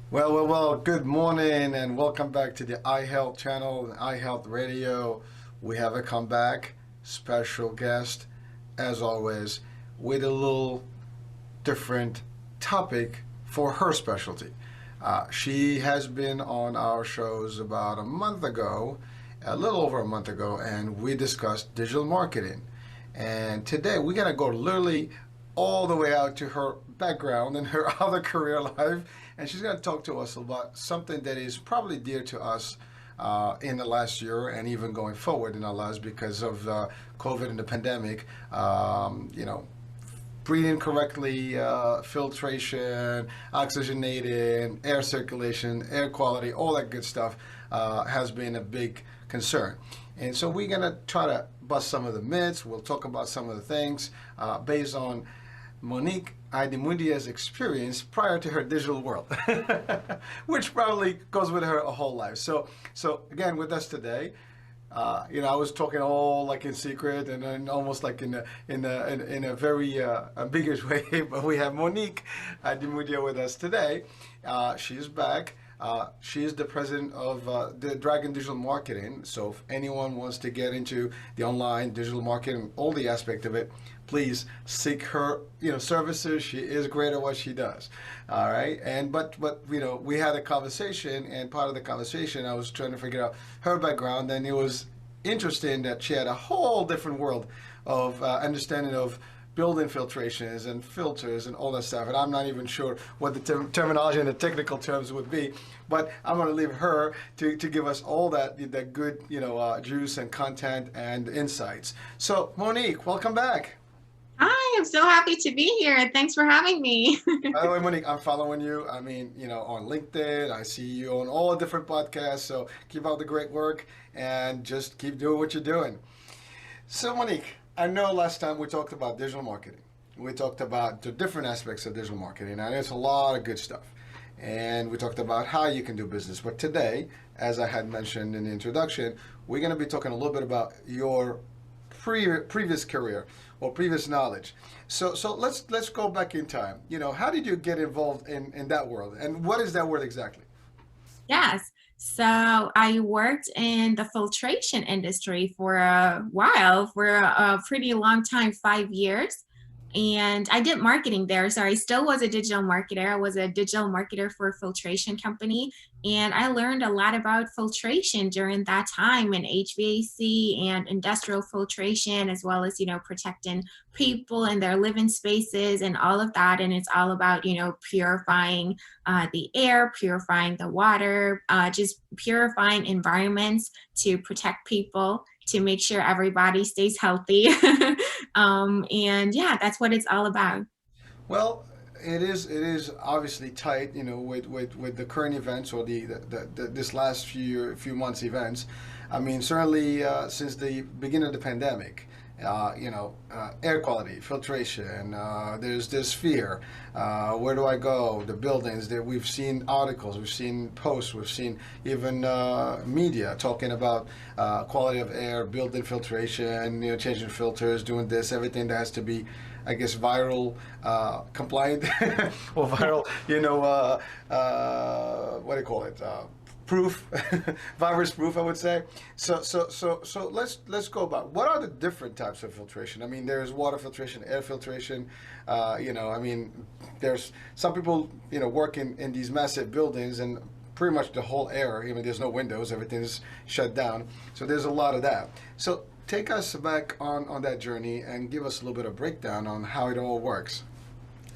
Well, good morning and welcome back to the iHealth channel, iHealth Radio. We have a comeback, special guest, as always, with a little different topic for her specialty. She has been on our shows about a month ago, a little over a month ago, and we discussed digital marketing. And today we're going to go literally all the way out to her background and her other career life. And she's going to talk to us about something that is probably dear to us in the last year and even going forward in our lives because of COVID and the pandemic. Breathing correctly, filtration, oxygenating, air circulation, air quality, all that good stuff has been a big concern. And so we're going to try to bust some of the myths. We'll talk about some of the things based on Monique Idemudia's experience prior to her digital world, which probably goes with her a whole life. So again, with us today, I was talking all like in secret and almost like in a very ambiguous way. But we have Monique Idemudia with us today. She's back. She is the president of the Dragon Digital Marketing. So if anyone wants to get into the online digital marketing, all the aspect of it, please seek her, services. She is great at what she does. All right. But we had a conversation, and part of the conversation, I was trying to figure out her background, and it was interesting that she had a whole different world of understanding of building filtrations and filters and all that stuff. And I'm not even sure what the terminology and the technical terms would be, but I'm going to leave her to give us all that good, juice and content and insights. So Monique, welcome back. Hi, I'm so happy to be here. Thanks for having me. By the way, Monique, I'm following you. I mean, on LinkedIn, I see you on all the different podcasts. So keep up the great work and just keep doing what you're doing. So, Monique, I know last time we talked about digital marketing. We talked about the different aspects of digital marketing, and there's a lot of good stuff. And we talked about how you can do business. But today, as I had mentioned in the introduction, we're going to be talking a little bit about your previous career or previous knowledge. So let's go back in time. How did you get involved in that world, and what is that word exactly? Yes. So I worked in the filtration industry for a while, for a pretty long time, 5 years. And I did marketing there. So I still was a digital marketer. I was a digital marketer for a filtration company. And I learned a lot about filtration during that time and HVAC and industrial filtration, as well as, protecting people and their living spaces and all of that. And it's all about, purifying the air, purifying the water, just purifying environments to protect people, to make sure everybody stays healthy. And yeah, that's what it's all about. Well, it is obviously tight, with the current events or this last few months events. I mean, certainly since the beginning of the pandemic, air quality, filtration. There's this fear. Where do I go? The buildings that we've seen articles, we've seen posts, we've seen even media talking about quality of air, building filtration, changing filters, doing this, everything that has to be, I guess, viral compliant or viral, what do you call it? Proof, virus proof, I would say. So let's go about what are the different types of filtration. I mean, there's water filtration, air filtration. I mean, there's some people work in these massive buildings and pretty much the whole air. I mean, there's no windows, everything's shut down. So there's a lot of that. So take us back on that journey and give us a little bit of breakdown on how it all works.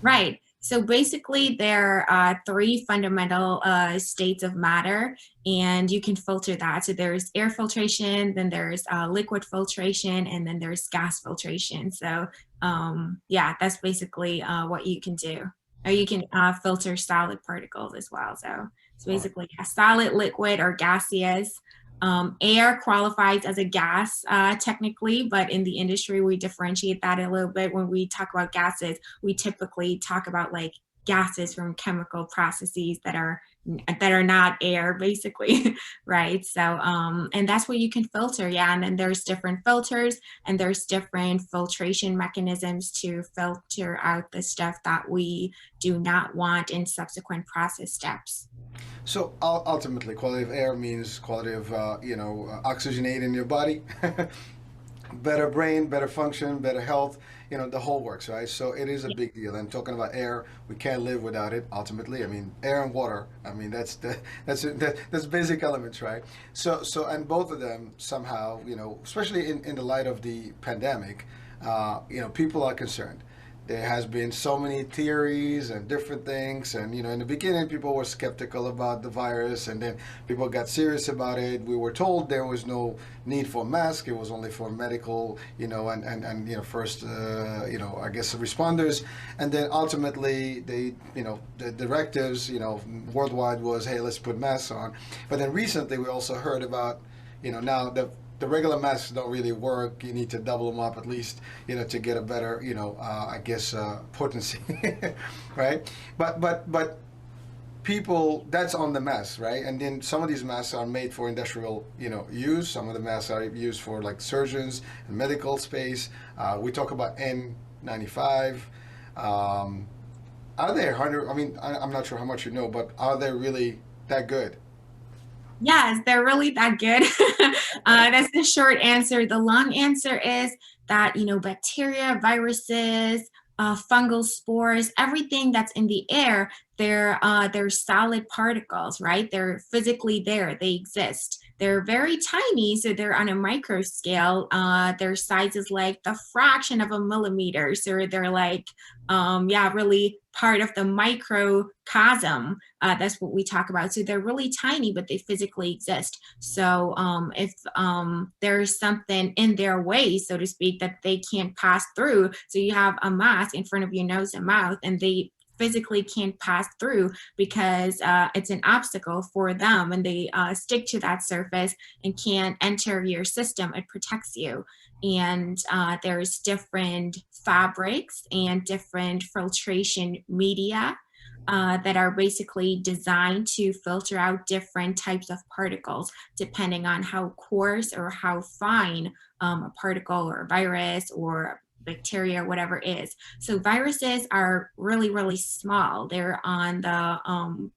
Right. So basically, there are three fundamental states of matter, and you can filter that. So there's air filtration, then there's liquid filtration, and then there's gas filtration. So yeah, that's basically what you can do. Or you can filter solid particles as well. So it's All right. basically a solid, liquid, or gaseous. Air qualifies as a gas technically, but in the industry, we differentiate that a little bit. When we talk about gases, we typically talk about like gases from chemical processes that are not air basically. Right? So and that's what you can filter. Yeah, and then there's different filters and there's different filtration mechanisms to filter out the stuff that we do not want in subsequent process steps. So ultimately, quality of air means quality of oxygenating your body, better brain, better function, better health. The whole works, right? So it is a Yeah. big deal. And talking about air, we can't live without it. Ultimately, I mean, air and water. I mean, that's basic elements, right? And both of them somehow, especially in the light of the pandemic, people are concerned. There has been so many theories and different things, and in the beginning people were skeptical about the virus, and then people got serious about it. We were told there was no need for a mask; it was only for medical, first, I guess responders, and then ultimately the directives, worldwide was, hey, let's put masks on. But then recently we also heard about, now the regular masks don't really work. You need to double them up at least, to get a better, I guess, potency, right? But people, that's on the mask, right? And then some of these masks are made for industrial, use. Some of the masks are used for like surgeons and medical space. We talk about N95. Are they 100? I mean, I'm not sure how much you know, but are they really that good? Yes, they're really that good. That's the short answer. The long answer is that, bacteria, viruses, fungal spores, everything that's in the air, they're solid particles, right? They're physically there. They exist. They're very tiny, so they're on a micro scale. Their size is like the fraction of a millimeter. So they're like, yeah, really part of the microcosm. That's what we talk about. So they're really tiny, but they physically exist. So if there's something in their way, so to speak, that they can't pass through, so you have a mask in front of your nose and mouth, and they physically can't pass through because it's an obstacle for them, and they stick to that surface and can't enter your system. It protects you. And there's different fabrics and different filtration media that are basically designed to filter out different types of particles depending on how coarse or how fine a particle or a virus or bacteria, whatever is. So viruses are really, really small. They're on the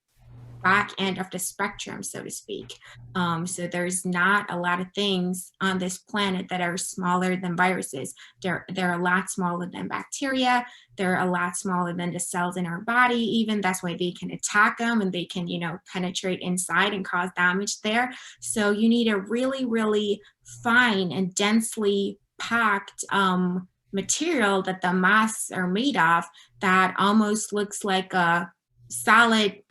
back end of the spectrum, so to speak. So there's not a lot of things on this planet that are smaller than viruses. They're a lot smaller than bacteria. They're a lot smaller than the cells in our body. Even that's why they can attack them and they can, penetrate inside and cause damage there. So you need a really, really fine and densely packed material that the masks are made of that almost looks like a solid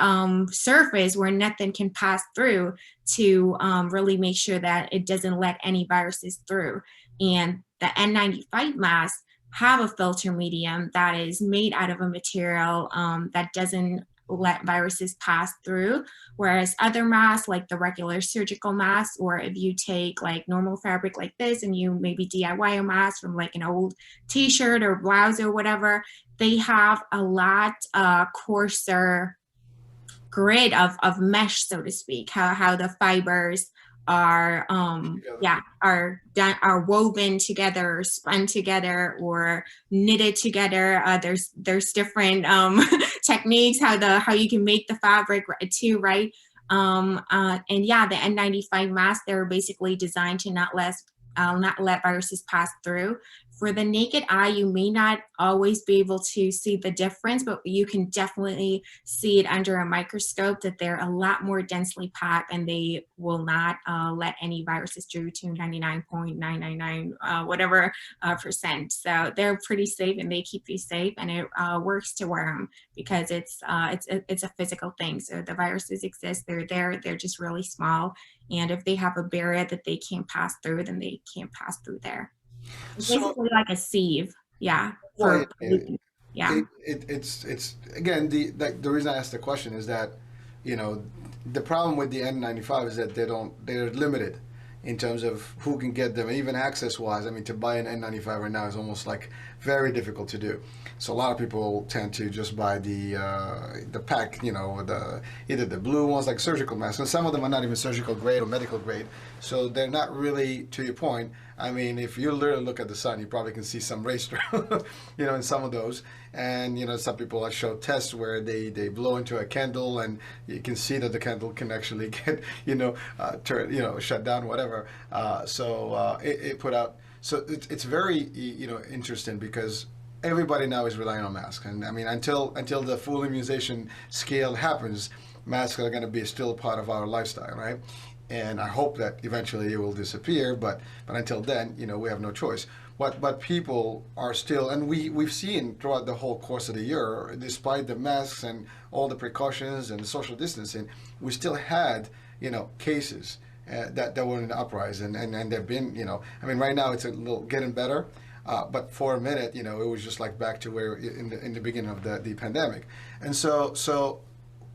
surface where nothing can pass through to really make sure that it doesn't let any viruses through. And the N95 masks have a filter medium that is made out of a material that doesn't let viruses pass through, whereas other masks like the regular surgical mask, or if you take like normal fabric like this and you maybe DIY a mask from like an old t-shirt or blouse or whatever, they have a lot coarser grid of mesh, so to speak, how the fibers are Together. yeah are woven together or spun together or knitted together. There's different techniques how you can make the fabric too, right? And yeah, the N95 masks, they're basically designed to not let viruses pass through. For the naked eye, you may not always be able to see the difference, but you can definitely see it under a microscope that they're a lot more densely packed, and they will not let any viruses through to 99.999 whatever percent. So they're pretty safe and they keep you safe, and it works to wear them because it's a physical thing. So the viruses exist, they're there, they're just really small. And if they have a barrier that they can't pass through, then they can't pass through there. It's So, basically like a sieve, yeah, well, for pollution. Yeah. it's again, the reason I asked the question is that, you know the problem with the N95 is that they're limited in terms of who can get them, even access wise. I mean, to buy an N95 right now is almost like very difficult to do. So a lot of people tend to just buy the pack, the either the blue ones like surgical masks, and some of them are not even surgical grade or medical grade. So they're not really, to your point. I mean, if you literally look at the sun, you probably can see some race through, in some of those. And some people have showed tests where they blow into a candle, and you can see that the candle can actually get, shut down, whatever. It put out. So it's very, interesting because everybody now is relying on masks, and I mean, until the full immunization scale happens, masks are going to be still part of our lifestyle, right? And I hope that eventually it will disappear, but until then, we have no choice. But people are still, and we've seen throughout the whole course of the year, despite the masks and all the precautions and the social distancing, we still had cases that were in the uprise, and they've been, I mean, right now it's a little getting better. But for a minute, it was just like back to where in the beginning of the pandemic. And so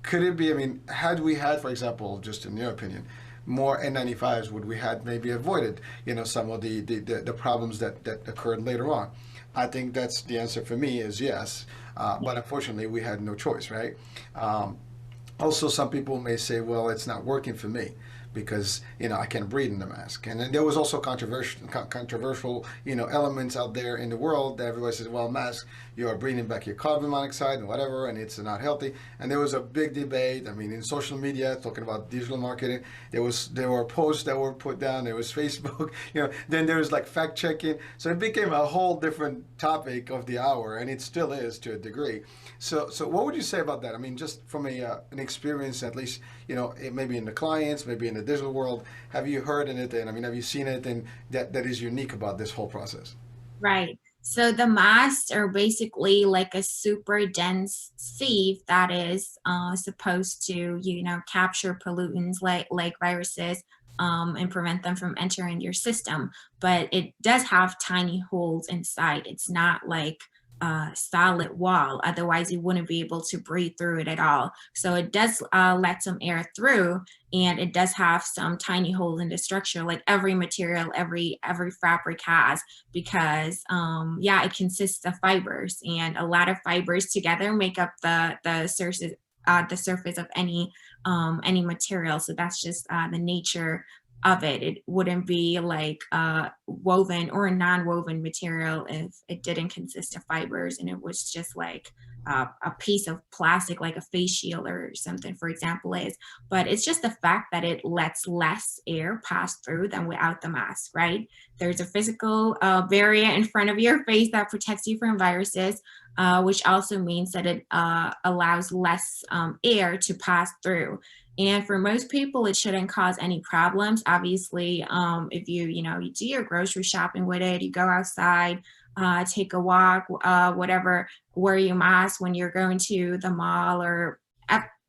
could it be, I mean, had we had, for example, just in your opinion, more N95s, would we had maybe avoided, some of the problems that occurred later on? I think that's the answer for me is yes. But unfortunately, we had no choice, right? Also, some people may say, well, it's not working for me because I can't breathe in the mask. And then there was also controversial elements out there in the world that everybody says, well, mask, you are breathing back your carbon monoxide and whatever, and it's not healthy. And there was a big debate. I mean, in social media, talking about digital marketing, there were posts that were put down. There was Facebook. Then there was like fact checking. So it became a whole different topic of the hour, and it still is to a degree. So what would you say about that? I mean, just from an experience, at least, maybe in the clients, maybe in the digital world, have you heard anything? I mean, have you seen anything that is unique about this whole process? Right. So the masks are basically like a super dense sieve that is supposed to, capture pollutants like viruses, and prevent them from entering your system. But it does have tiny holes inside. It's not like a solid wall. Otherwise, you wouldn't be able to breathe through it at all. So it does let some air through, and it does have some tiny holes in the structure, like every material, every fabric has, because it consists of fibers, and a lot of fibers together make up the surface of any material. So that's just the nature of it. It wouldn't be like woven or a non-woven material if it didn't consist of fibers and it was just like a piece of plastic, like a face shield or something, for example, is. But it's just the fact that it lets less air pass through than without the mask, right? There's a physical barrier in front of your face that protects you from viruses, which also means that it allows less air to pass through. And for most people, it shouldn't cause any problems. Obviously, if you do your grocery shopping with it, you go outside, take a walk, whatever, wear your mask when you're going to the mall or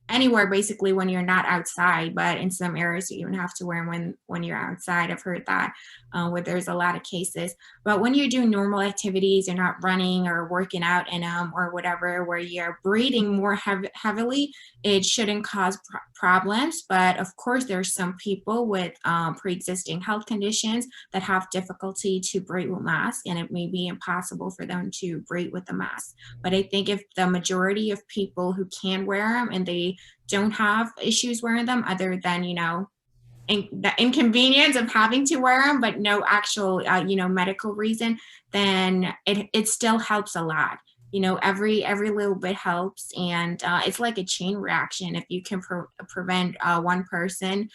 anywhere, basically, when you're not outside. But in some areas, you even have to wear them when you're outside. I've heard that where there's a lot of cases. But when you're doing normal activities, you're not running or working out in them or whatever, where you're breathing more heavily, it shouldn't cause problems. But of course, there's some people with pre-existing health conditions that have difficulty to breathe with masks, and it may be impossible for them to breathe with the mask. But I think if the majority of people who can wear them and they don't have issues wearing them other than, the inconvenience of having to wear them, but no actual, medical reason, then it still helps a lot. Every little bit helps, and it's like a chain reaction. If you can prevent one person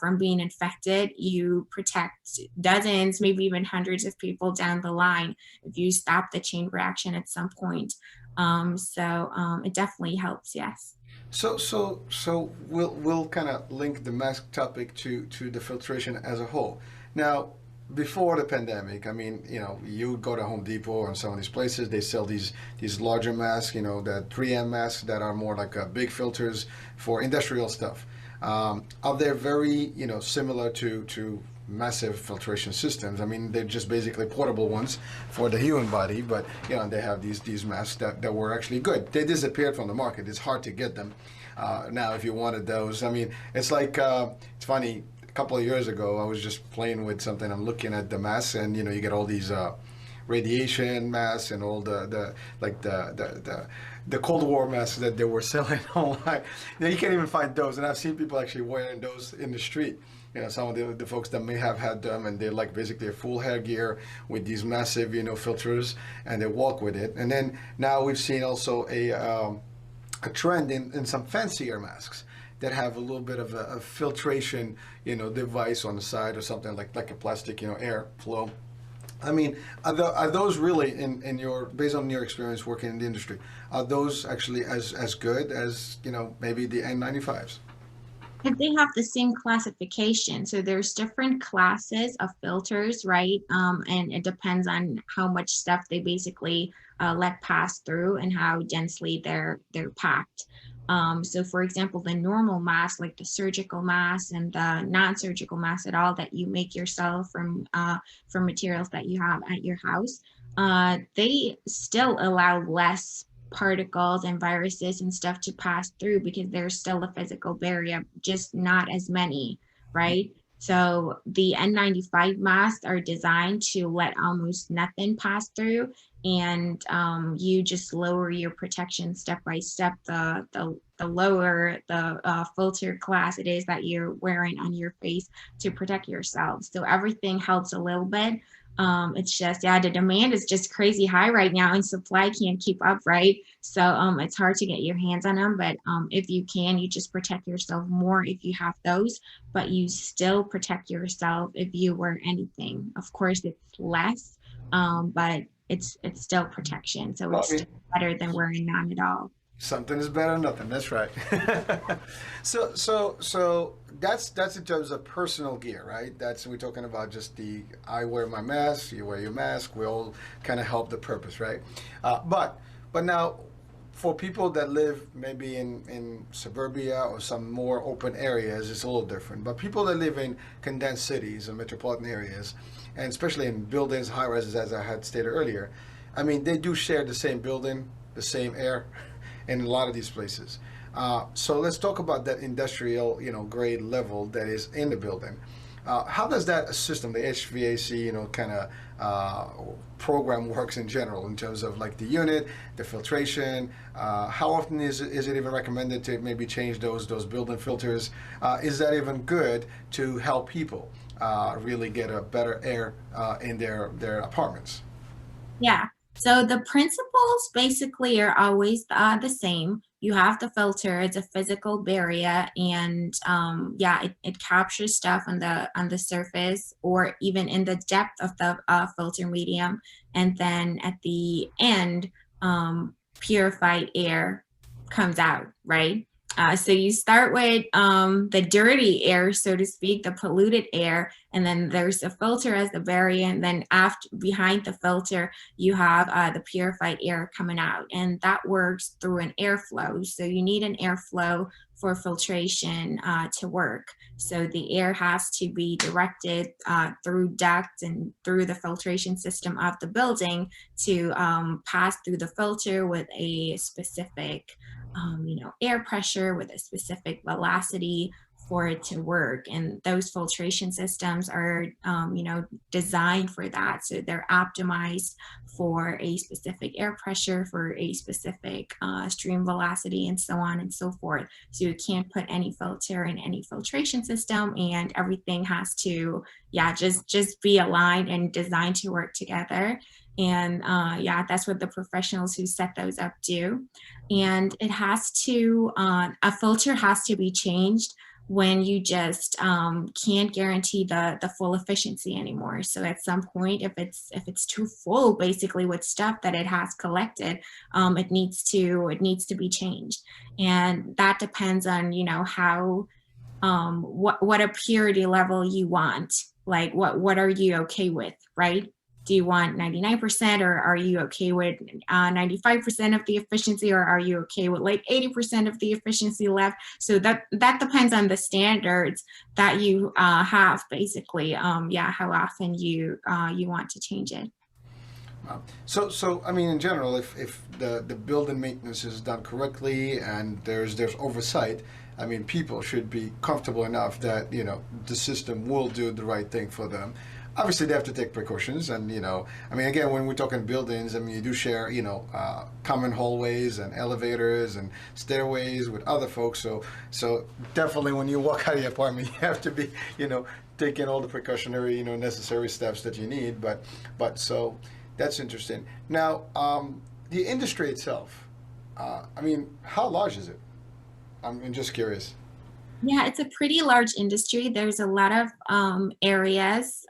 from being infected, you protect dozens, maybe even hundreds of people down the line if you stop the chain reaction at some point. It definitely helps, yes. So we'll kind of link the mask topic to the filtration as a whole. Now, before the pandemic, I mean, you go to Home Depot or some of these places, they sell these larger masks, the 3M masks that are more like big filters for industrial stuff. Are they very, similar to massive filtration systems? I mean, they're just basically portable ones for the human body, but they have these masks that were actually good. They disappeared from the market. It's hard to get them now if you wanted those. I mean, it's like it's funny. A couple of years ago, I was just playing with something. I'm looking at the masks, and you get all these radiation masks and all the like the Cold War masks that they were selling online. You can't even find those, and I've seen people actually wearing those in the street. Some of the folks that may have had them, and they're like basically a full headgear with these massive, filters, and they walk with it. And then now we've seen also a trend in some fancier masks that have a little bit of a filtration, device on the side or something like a plastic, air flow. I mean, are those really in your based on your experience working in the industry? Are those actually as good as maybe the N95s? If they have the same classification, so there's different classes of filters, right? And it depends on how much stuff they basically let pass through and how densely they're packed. So for example, the normal mask, like the surgical mask and the non-surgical mask at all that you make yourself from materials that you have at your house, they still allow less particles and viruses and stuff to pass through because there's still a physical barrier, just not as many, right? So the N95 masks are designed to let almost nothing pass through, and you just lower your protection step by step. The lower the filter class it is that you're wearing on your face to protect yourself. So everything helps a little bit. It's just, yeah, the demand is just crazy high right now and supply can't keep up, right? So it's hard to get your hands on them, but if you can, you just protect yourself more if you have those, but you still protect yourself if you wear anything. Of course, it's less, but it's still protection. So Well, it's still better than wearing none at all. something is better than nothing. That's right. So that's in terms of personal gear, right? That's we're talking about just I wear my mask, you wear your mask. We all kind of help the purpose, right? But now, for people that live maybe in suburbia or some more open areas, it's a little different. But people that live in condensed cities and metropolitan areas, and especially in buildings, high rises, as I had stated earlier, I mean, they do share the same building, the same air in a lot of these places. So let's talk about that industrial, grade level that is in the building. How does that system, the HVAC, kind of program works in general in terms of like the unit, the filtration? How often is it even recommended to maybe change those building filters? Is that even good to help people really get a better air in their apartments? Yeah. So the principles basically are always the same. You have the filter; it's a physical barrier, and yeah, it captures stuff on the surface or even in the depth of the filter medium, and then at the end, purified air comes out, right? So you start with the dirty air, so to speak, the polluted air, and then there's a filter as the barrier, and then after behind the filter, you have the purified air coming out, and that works through an airflow. So you need an airflow for filtration to work. So the air has to be directed through ducts and through the filtration system of the building to pass through the filter with a specific air pressure with a specific velocity for it to work. And those filtration systems are, designed for that. So they're optimized for a specific air pressure, for a specific stream velocity, and so on and so forth. So you can't put any filter in any filtration system, and everything has to, yeah, just be aligned and designed to work together. And yeah, that's what the professionals who set those up do. And it has to, a filter has to be changed when you just can't guarantee the full efficiency anymore. So at some point, if it's too full, basically with stuff that it has collected, it needs to be changed, and that depends on how what a purity level you want. Like what are you okay with, right? Do you want 99%, or are you okay with 95% of the efficiency, or are you okay with like 80% of the efficiency left? So that depends on the standards that you have, basically. Yeah, how often you want to change it. So I mean, in general, if the building maintenance is done correctly and there's oversight, I mean, people should be comfortable enough that the system will do the right thing for them. obviously they have to take precautions, and I mean, again, when we're talking buildings, I mean, you do share common hallways and elevators and stairways with other folks, so definitely when you walk out of your apartment you have to be taking all the precautionary necessary steps that you need, but so that's interesting. Now, the industry itself, I mean, how large is it? I'm just curious. Yeah, it's a pretty large industry. There's a lot of areas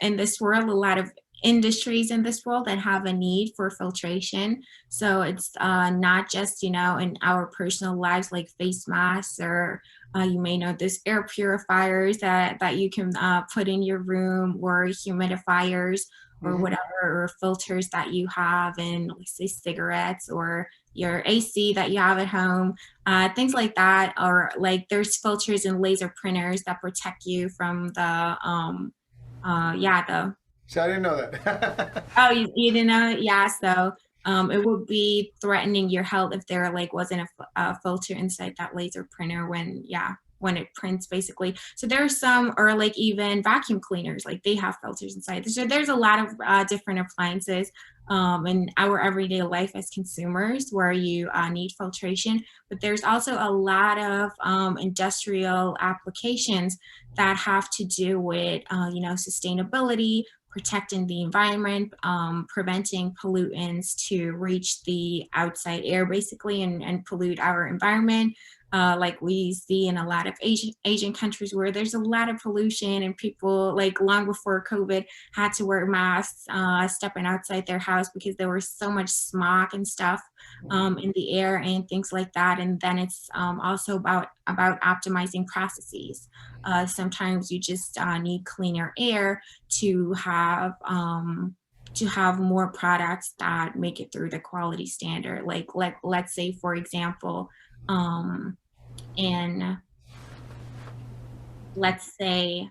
in this world, a lot of industries in this world that have a need for filtration. So it's not just, in our personal lives like face masks, or you may know there's air purifiers that you can put in your room, or humidifiers, or Hmm. whatever, or filters that you have in, let's say, cigarettes, or your AC that you have at home, things like that. Or like there's filters and laser printers that protect you from yeah, the See, I didn't know that. Oh, you didn't know? Yeah, so it would be threatening your health if there like wasn't a filter inside that laser printer when, yeah, when it prints basically. So there are some, or like even vacuum cleaners, like they have filters inside. So there's a lot of different appliances in our everyday life as consumers where you need filtration. But there's also a lot of industrial applications that have to do with, sustainability, protecting the environment, preventing pollutants to reach the outside air basically, and pollute our environment. Like we see in a lot of Asian countries where there's a lot of pollution, and people like long before COVID had to wear masks stepping outside their house because there was so much smog and stuff in the air and things like that. And then it's also about optimizing processes. Sometimes you just need cleaner air to have more products that make it through the quality standard. Like let's say for example, in let's say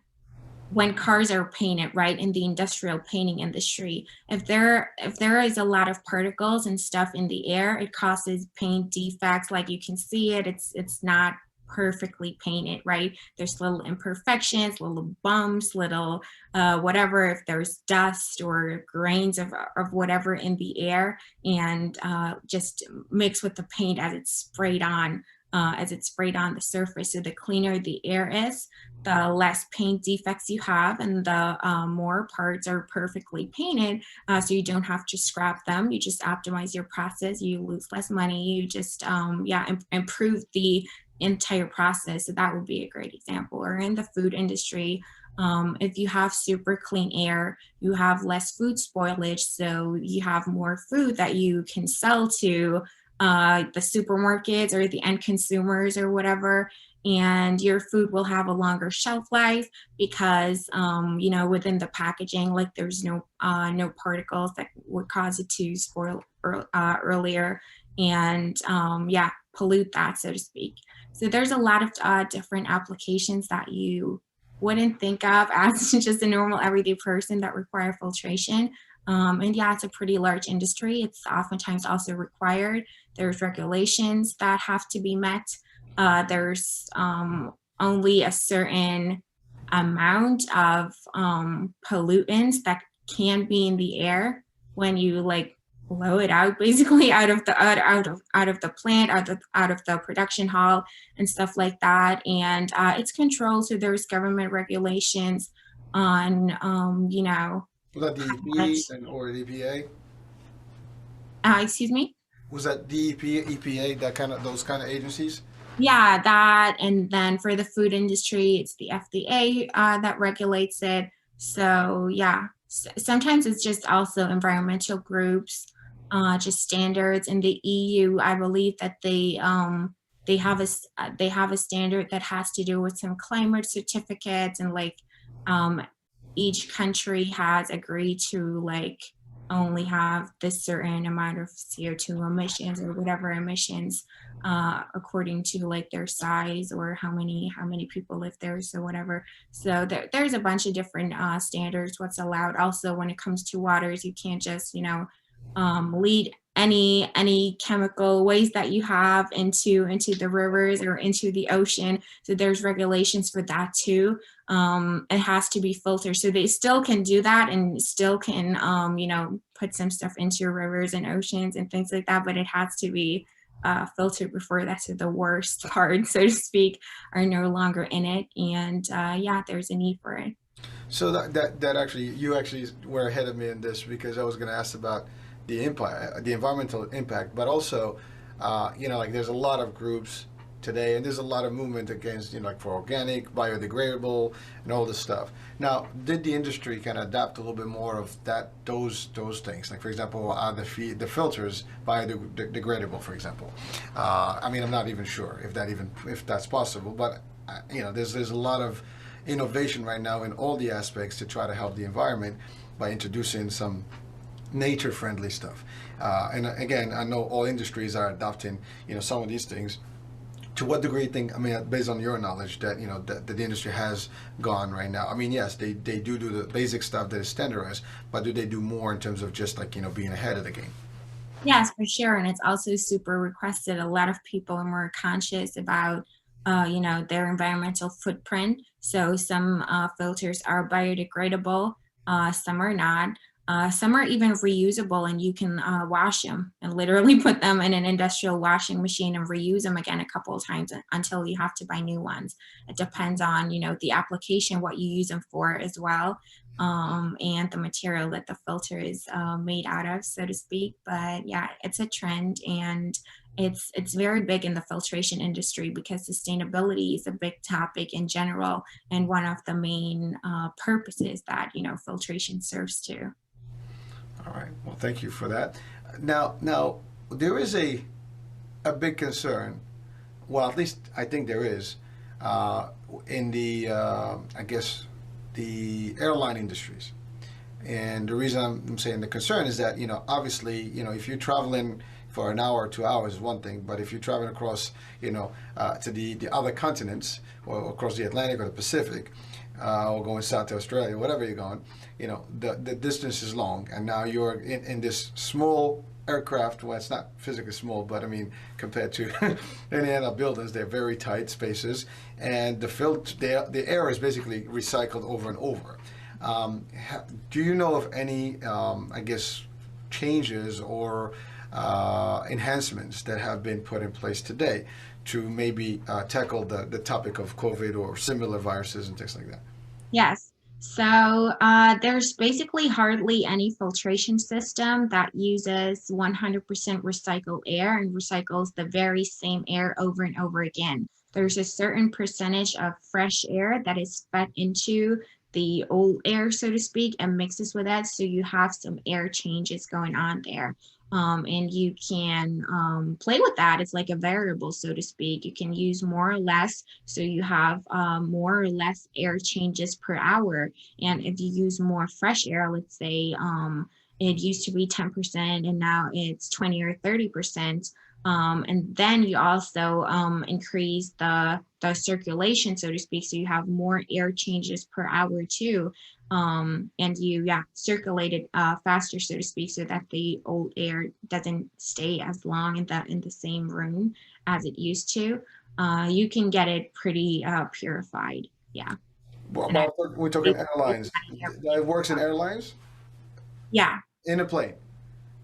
when cars are painted, right, in the industrial painting industry, if there is a lot of particles and stuff in the air, it causes paint defects. Like you can see it, it's not perfectly painted, right? There's little imperfections, little bumps, little whatever, if there's dust or grains of whatever in the air, and just mix with the paint as it's sprayed on the surface. So the cleaner the air is, the less paint defects you have, and the more parts are perfectly painted. So you don't have to scrap them. You just optimize your process. You lose less money. You just, yeah, improve the entire process. So that would be a great example. Or in the food industry, if you have super clean air, you have less food spoilage. So you have more food that you can sell to the supermarkets or the end consumers or whatever, and your food will have a longer shelf life because within the packaging, like there's no particles that would cause it to spoil earlier, and yeah, pollute that, so to speak. So there's a lot of different applications that you wouldn't think of as just a normal everyday person that require filtration. And yeah, it's a pretty large industry. It's oftentimes also required. There's regulations that have to be met. There's only a certain amount of pollutants that can be in the air when you like blow it out basically out of the plant, out of the production hall and stuff like that. And it's controlled, so there's government regulations on Was that how DEP much, or EPA? excuse me. Was that DEP, EPA, that kind of those kind of agencies? Yeah, that. And then for the food industry, it's the FDA that regulates it. So yeah, sometimes it's just also environmental groups, just standards. In the EU, I believe that they have a standard that has to do with some climate certificates, and like um, each country has agreed to like only have this certain amount of CO2 emissions or whatever emissions according to like their size or how many people live there, so whatever. So there's a bunch of different standards what's allowed. Also when it comes to waters, you can't just lead any chemical waste that you have into the rivers or into the ocean. So there's regulations for that too. It has to be filtered. So they still can do that and still can, put some stuff into your rivers and oceans and things like that, but it has to be filtered before that's the worst part, so to speak, are no longer in it. And yeah, there's a need for it. So that actually, you actually were ahead of me in this, because I was going to ask about the impact, the environmental impact, but also, like there's a lot of groups today, and there's a lot of movement against, like for organic, biodegradable, and all this stuff. Now, did the industry kind of adapt a little bit more of those things? Like for example, are the filters biodegradable, for example? I mean, I'm not even sure if that's possible, but there's a lot of innovation right now in all the aspects to try to help the environment by introducing some nature friendly stuff. And again, I know all industries are adopting, some of these things. To what degree you think, I mean, based on your knowledge, that that the industry has gone right now? I mean, yes, they do the basic stuff that is standardized, but do they do more in terms of just like being ahead of the game? Yes, for sure. And it's also super requested. A lot of people are more conscious about, their environmental footprint. So some filters are biodegradable, some are not. Some are even reusable, and you can wash them and literally put them in an industrial washing machine and reuse them again a couple of times until you have to buy new ones. It depends on, the application, what you use them for as well, and the material that the filter is made out of, so to speak. But yeah, it's a trend, and it's very big in the filtration industry because sustainability is a big topic in general, and one of the main purposes that filtration serves to. All right. Well, thank you for that. Now there is a big concern. Well, at least I think there is, in the I guess the airline industries. And the reason I'm saying the concern is that obviously if you're traveling for an hour or 2 hours is one thing, but if you're traveling across to the other continents, or across the Atlantic or the Pacific, or going south to Australia, whatever you're going, the distance is long, and now you're in this small aircraft. Well, it's not physically small, but I mean, compared to any other buildings, they're very tight spaces, and the air is basically recycled over and over. Do you know of any, I guess, changes or enhancements that have been put in place today to maybe tackle the topic of COVID or similar viruses and things like that? Yes. So there's basically hardly any filtration system that uses 100% recycled air and recycles the very same air over and over again. There's a certain percentage of fresh air that is fed into the old air, so to speak, and mixes with that. So you have some air changes going on there. And you can play with that. It's like a variable, so to speak. You can use more or less, so you have more or less air changes per hour. And if you use more fresh air, let's say it used to be 10% and now it's 20 or 30%. And then you also increase the circulation, so to speak, so you have more air changes per hour too. And you circulate it faster, so to speak, so that the old air doesn't stay as long in the same room as it used to. You can get it pretty purified. Yeah. Well, And I we're talking airlines. That works in airlines, yeah, in a plane.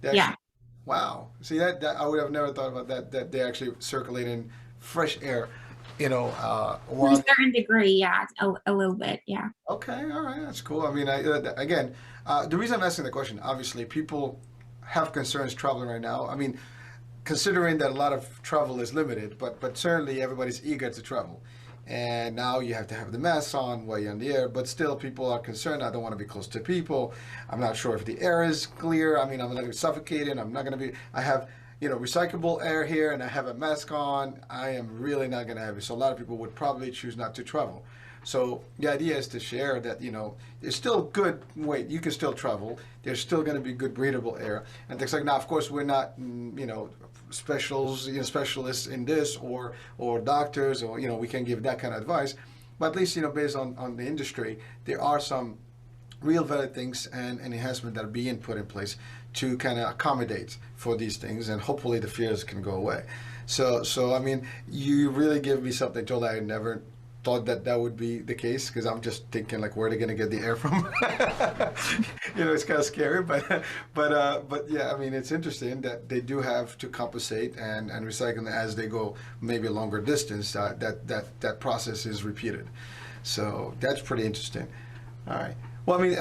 They yeah. actually, wow. See that I would have never thought about that. That they actually circulate in fresh air. To a One. certain degree, yeah, a little bit, yeah. Okay, all right, that's cool. I mean, again, the reason I'm asking the question, obviously, people have concerns traveling right now. I mean, considering that a lot of travel is limited, but certainly everybody's eager to travel. And now you have to have the mask on while you're in the air, but still people are concerned. I don't want to be close to people. I'm not sure if the air is clear. I mean, I'm not going to be suffocating. I'm not going to be, I have, recyclable air here and I have a mask on. I am really not going to have it. So a lot of people would probably choose not to travel. So the idea is to share that, there's still good, wait, you can still travel. There's still going to be good breathable air and things like. Now, of course, we're not, specialists in this or doctors, or, we can give that kind of advice. But at least, based on the industry, there are some real valid things and enhancement that are being put in place to kind of accommodate for these things, and hopefully the fears can go away. So I mean, you really give me something told I had never thought that that would be the case, because I'm just thinking like, where are they going to get the air from? It's kind of scary, but yeah, I mean, it's interesting that they do have to compensate and recycle as they go, maybe a longer distance. That process is repeated, so that's pretty interesting. All right. Well, I mean,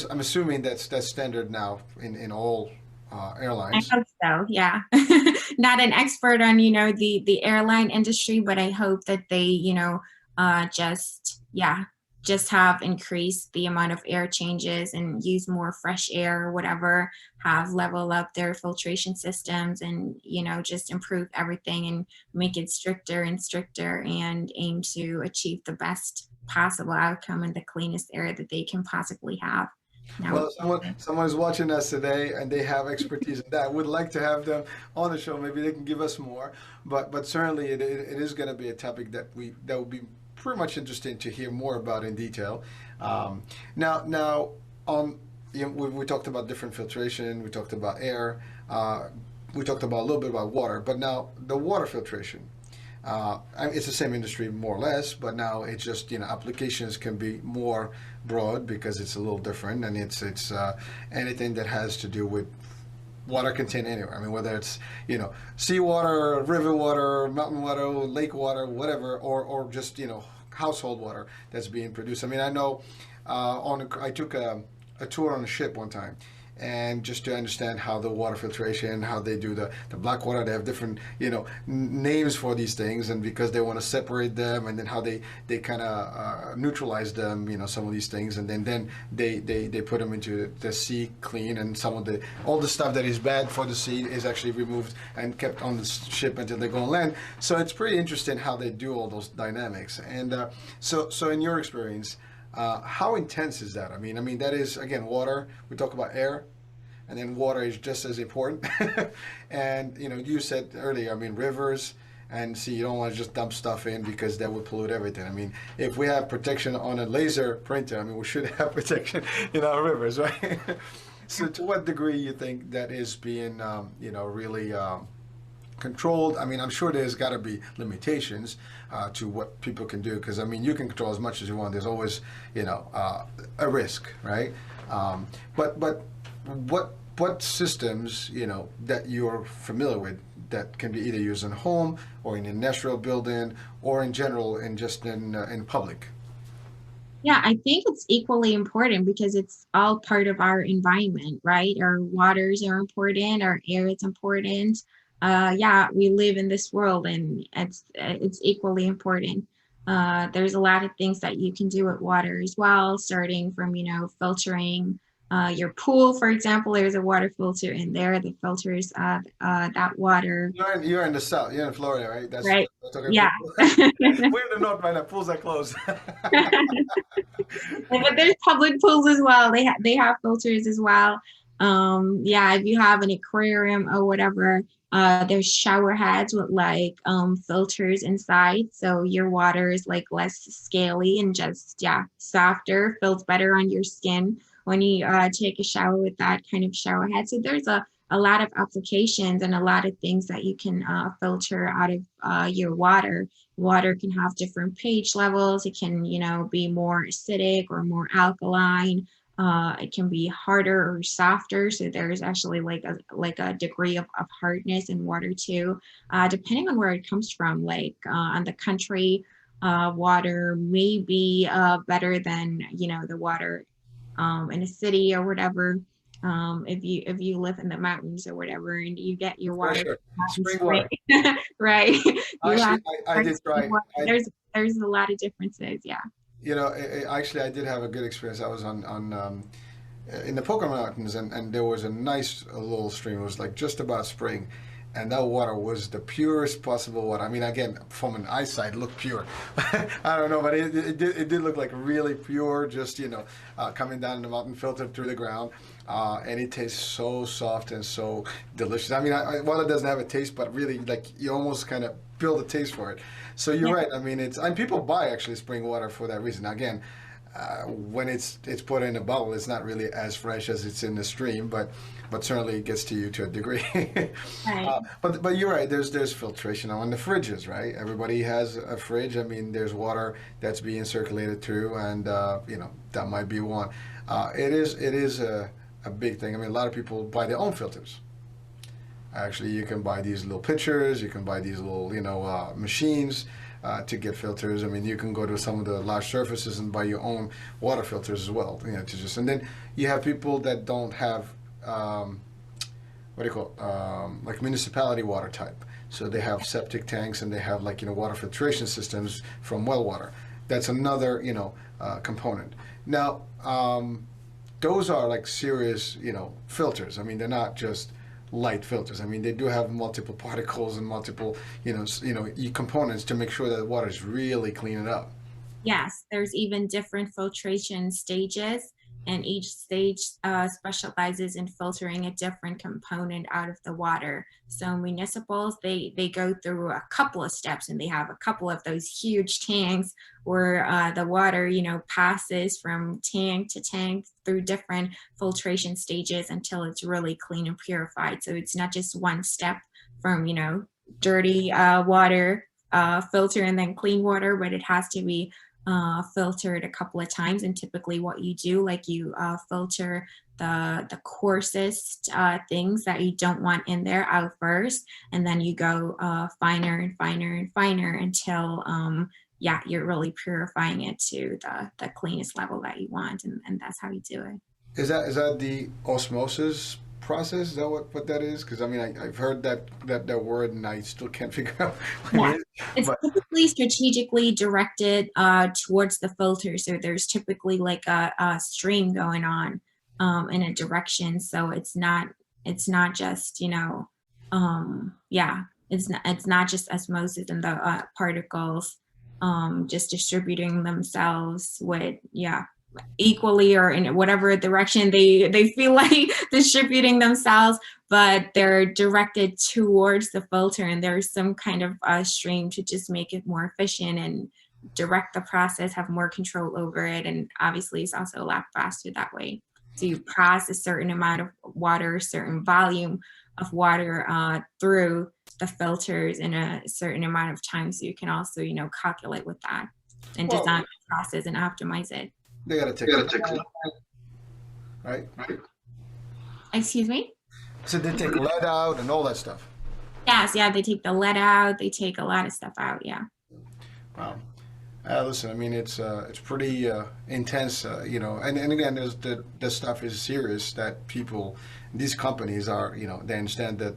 I'm assuming that's standard now in all I airlines. hope so, yeah. Not an expert on, the airline industry, but I hope that they, just, yeah, just have increased the amount of air changes and use more fresh air or whatever, have level up their filtration systems and, just improve everything and make it stricter and stricter and aim to achieve the best possible outcome and the cleanest air that they can possibly have. Now, Well, someone is watching us today, and they have expertise in that. Would like to have them on the show. Maybe they can give us more. But certainly, it is going to be a topic that would be pretty much interesting to hear more about in detail. Now, on we talked about different filtration. We talked about air. We talked about a little bit about water. But now the water filtration. It's the same industry more or less, but now it's just applications can be more broad because it's a little different, and it's anything that has to do with water contained anywhere. I mean, whether it's seawater, river water, mountain water, lake water, whatever, or just household water that's being produced. I mean, I know I took a tour on a ship one time, and just to understand how the water filtration, how they do the black water, they have different names for these things, and because they want to separate them, and then how they kind of neutralize them, some of these things, and then they put them into the sea clean, and some of all the stuff that is bad for the sea is actually removed and kept on the ship until they go on land. So it's pretty interesting how they do all those dynamics. And so in your experience, how intense is that? I mean, that is, again, water. We talk about air, and then water is just as important. And you said earlier, I mean, rivers and sea, you don't want to just dump stuff in because that would pollute everything. I mean, if we have protection on a laser printer, I mean, we should have protection in our rivers, right? So to what degree you think that is being, really controlled? I mean, I'm sure there's got to be limitations to what people can do, because I mean, you can control as much as you want. There's always, a risk, right? But what systems, that you're familiar with that can be either used in a home or in an industrial building or in general and just in public? yeah, I think it's equally important because it's all part of our environment, right? Our waters are important, our air is important. Yeah, we live in this world and it's equally important. There's a lot of things that you can do with water as well, starting from, filtering your pool, for example. There's a water filter in there that filters that water, You're in the south. You're in Florida, right? right? That's okay. Yeah. We're in the north right now. Pools are closed. But there's public pools as well. They have filters as well. Yeah, if you have an aquarium or whatever, there's shower heads with like filters inside, so your water is like less scaly and just, yeah, softer, feels better on your skin when you take a shower with that kind of shower head. So there's a lot of applications and a lot of things that you can filter out of your water. Water can have different pH levels. It can, be more acidic or more alkaline. It can be harder or softer. So there's actually like a degree of hardness in water too, depending on where it comes from. Like on the country, water may be better than the water in a city or whatever. If you live in the mountains or whatever, and you get your For water sure. from Spring spring, water. right? You have Actually, I did spring try. water. There's a lot of differences. Yeah. Actually, I did have a good experience. I was on in the Pocono Mountains, and there was a nice little stream. It was like just about spring, and that water was the purest possible water. I mean, again, from an eyesight, it looked pure. I don't know, but it did look like really pure, just coming down the mountain, filtered through the ground. And it tastes so soft and so delicious. I mean, while it doesn't have a taste, but really, like, you almost kind of build a taste for it. So you're Yeah. right. I mean, and people buy actually spring water for that reason. Again, when it's put in a bottle, it's not really as fresh as it's in the stream, but certainly it gets to you to a degree. Right. But you're right. There's filtration on the fridges, right? Everybody has a fridge. I mean, there's water that's being circulated through, and that might be one. It is a big thing. I mean, a lot of people buy their own filters. Actually, you can buy these little pitchers. You can buy these little machines to get filters. I mean, you can go to some of the large surfaces and buy your own water filters as well. And then you have people that don't have what do you call it? Like municipality water type. So they have septic tanks and they have water filtration systems from well water. That's another component. Now those are like serious filters. I mean, they're not just light filters. I mean, they do have multiple particles and multiple components to make sure that the water is really cleaning up. Yes, there's even different filtration stages, and each stage specializes in filtering a different component out of the water. So municipals, they go through a couple of steps, and they have a couple of those huge tanks where the water, passes from tank to tank through different filtration stages until it's really clean and purified. So it's not just one step from, dirty water filter and then clean water, but it has to be filtered a couple of times. And typically what you do, like you filter the coarsest things that you don't want in there out first, and then you go finer and finer and finer until yeah, you're really purifying it to the cleanest level that you want, and that's how you do it. Is that the osmosis process? Is that what that is? Because I mean, I've heard that word and I still can't figure out what Yeah, it is. it's But typically strategically directed towards the filter. So there's typically like a stream going on in a direction. So it's not just yeah, it's not just osmosis and the particles just distributing themselves with yeah equally or in whatever direction they feel like distributing themselves, but they're directed towards the filter, and there's some kind of stream to just make it more efficient and direct the process, have more control over it, and obviously it's also a lot faster that way. So you pass a certain amount of water, a certain volume of water through the filters in a certain amount of time, so you can also calculate with that and well, design the process and optimize it. they got to take Yeah, lead, it takes right? right? Excuse me? So they take lead out and all that stuff. Yes, yeah, they take the lead out, they take a lot of stuff out, yeah. Wow. Listen, I mean, it's pretty intense, and again, the stuff is serious that people, these companies are, they understand that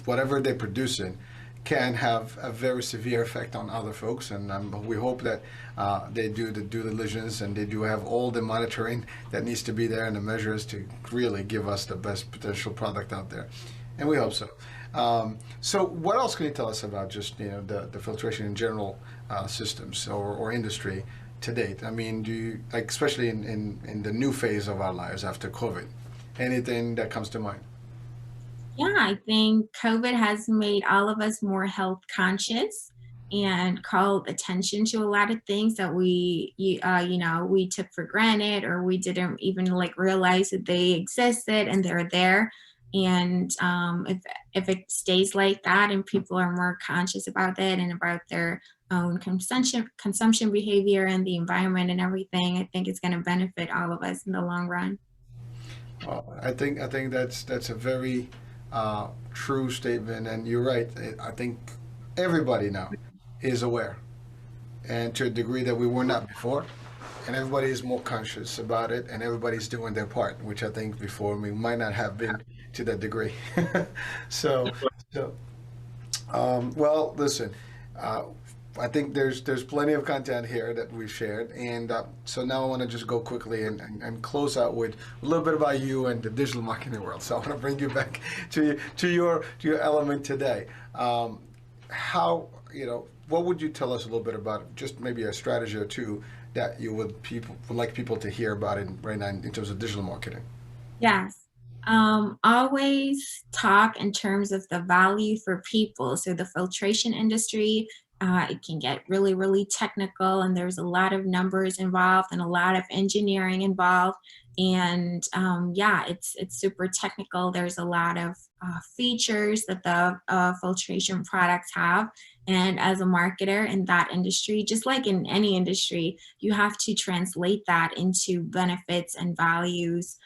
whatever they're producing can have a very severe effect on other folks, and we hope that they do the due diligence and they do have all the monitoring that needs to be there and the measures to really give us the best potential product out there, and we hope so. So, what else can you tell us about just the filtration in general systems or industry to date? I mean, do you like especially in the new phase of our lives after COVID? Anything that comes to mind? Yeah, I think COVID has made all of us more health conscious and called attention to a lot of things that we took for granted, or we didn't even like realize that they existed and they're there. And if it stays like that and people are more conscious about that and about their own consumption behavior and the environment and everything, I think it's going to benefit all of us in the long run. Well, I think that's a very true statement, and you're right. I think everybody now is aware, and to a degree that we were not before, and everybody is more conscious about it, and everybody's doing their part, which I think before we might not have been to that degree. so, so well, listen. Uh, I think there's plenty of content here that we've shared, and so now I want to just go quickly and close out with a little bit about you and the digital marketing world. So I want to bring you back to your element today. How what would you tell us a little bit about just maybe a strategy or two that you would like people to hear about it right now in terms of digital marketing? Yes. Always talk in terms of the value for people. So the filtration industry It can get really, really technical, and there's a lot of numbers involved and a lot of engineering involved. And yeah, it's super technical. There's a lot of features that the filtration products have. And as a marketer in that industry, just like in any industry, you have to translate that into benefits and values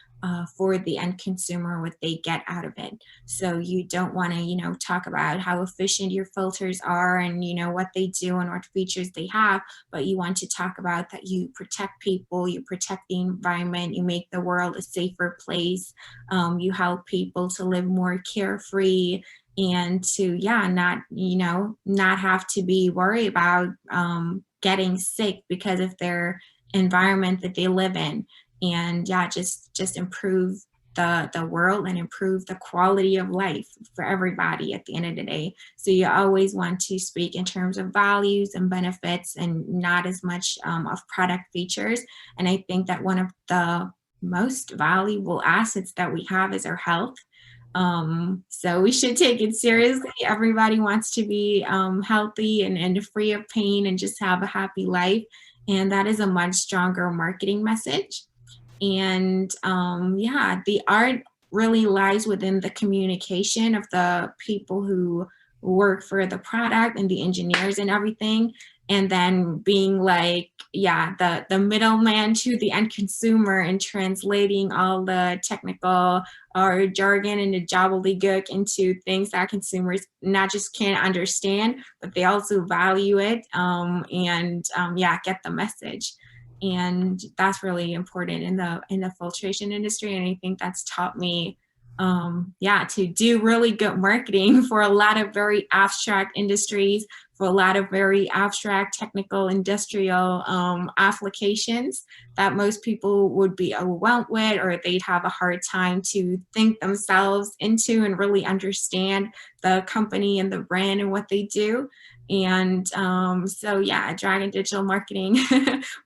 for the end consumer, what they get out of it. So you don't want to, talk about how efficient your filters are and, what they do and what features they have, but you want to talk about that you protect people, you protect the environment, you make the world a safer place, you help people to live more carefree and to, yeah, not have to be worried about getting sick because of their environment that they live in. And yeah, just improve the world and improve the quality of life for everybody at the end of the day. So you always want to speak in terms of values and benefits and not as much of product features. And I think that one of the most valuable assets that we have is our health. So we should take it seriously. Everybody wants to be healthy and free of pain and just have a happy life. And that is a much stronger marketing message. And yeah, the art really lies within the communication of the people who work for the product and the engineers and everything. And then being like, yeah, the middleman to the end consumer and translating all the technical or jargon and the gobbledygook into things that consumers not just can't understand, but they also value it and yeah, get the message. And that's really important in the filtration industry. And I think that's taught me yeah, to do really good marketing for a lot of very abstract industries, for a lot of very abstract technical industrial applications that most people would be overwhelmed with, or they'd have a hard time to think themselves into and really understand the company and the brand and what they do. And so yeah, Dragon Digital Marketing,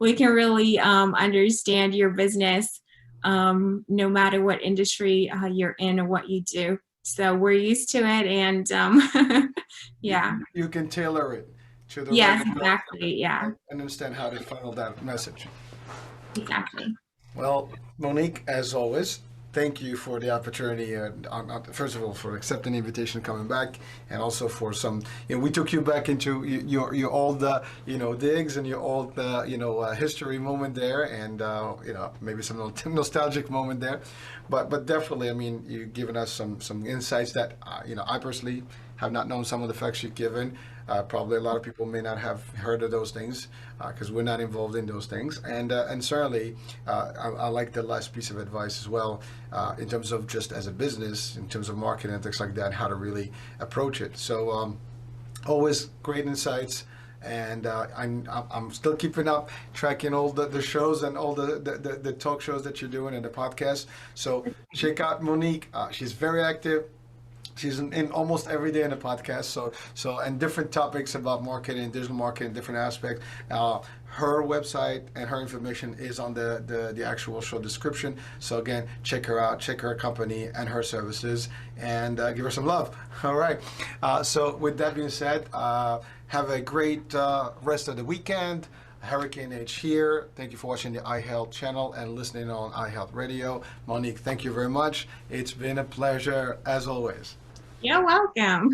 we can really understand your business no matter what industry you're in or what you do. So we're used to it, and yeah. You can tailor it to the right Yes, bill exactly. Yeah, and understand how to funnel that message. exactly. Well, Monique, as always, thank you for the opportunity. First of all, for accepting the invitation, coming back, and also for some. We took you back into your old, digs and your old, history moment there, and maybe some nostalgic moment there, but definitely, I mean, you've given us some insights that I personally have not known some of the facts you've given. Probably a lot of people may not have heard of those things because we're not involved in those things. And certainly, I like the last piece of advice as well in terms of just as a business, in terms of marketing and things like that, how to really approach it. So always great insights. And I'm still keeping up, tracking all the shows and all the talk shows that you're doing and the podcast. So check out Monique. She's very active. She's in almost every day in the podcast. So and different topics about marketing, digital marketing, different aspects. Her website and her information is on the actual show description. So again, check her out, check her company and her services, and give her some love. All right. So with that being said, have a great rest of the weekend. Hurricane H here. Thank you for watching the iHealth channel and listening on iHealth Radio. Monique, thank you very much. It's been a pleasure as always. You're welcome.